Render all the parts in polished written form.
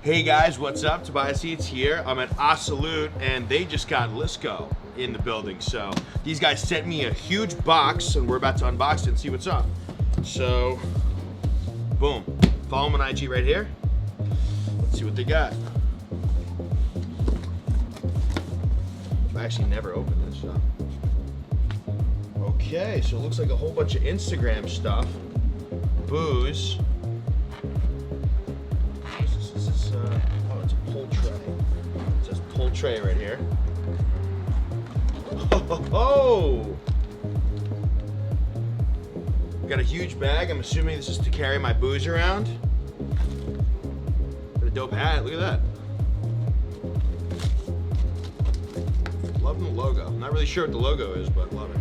Hey guys, what's up? TobiasEats here. I'm at Absolute and they just got Lisco in the building. So these guys sent me a huge box and we're about to unbox it and see what's up. So, boom. Follow them on IG right here. Let's see what they got. I've actually never opened this up. Okay, so it looks like a whole bunch of Instagram stuff. Booze. Oh, it's a pull tray. It says pull tray right here. Oh! We got a huge bag. I'm assuming this is to carry my booze around. Got a dope hat. Look at that. Loving the logo. I'm not really sure what the logo is, but love it.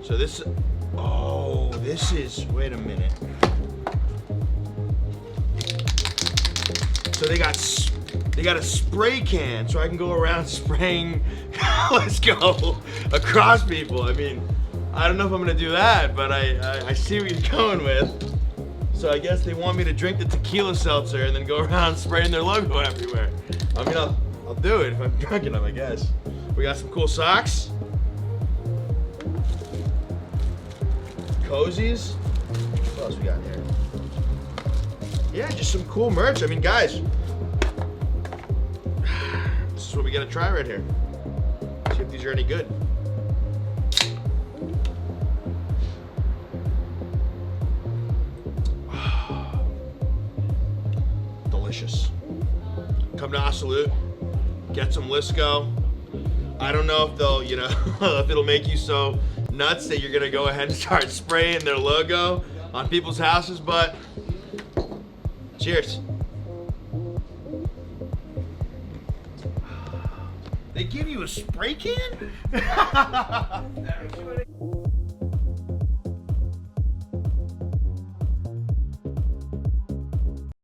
So this, oh, this is, wait a minute. So they got a spray can, so I can go around spraying Lisco across people. I mean, I don't know if I'm gonna do that, but I see what you're going with. So I guess they want me to drink the tequila seltzer and then go around spraying their logo everywhere. I mean, I'll do it if I'm drunk enough, I guess. We got some cool socks. Cozies. What else we got here? Yeah, just some cool merch. I mean, guys, this is what we gotta try right here. See if these are any good. Delicious. Come to Absolute, get some Lisco. I don't know if they'll, you know, if it'll make you so nuts that you're gonna go ahead and start spraying their logo on people's houses, but cheers. They give you a spray can?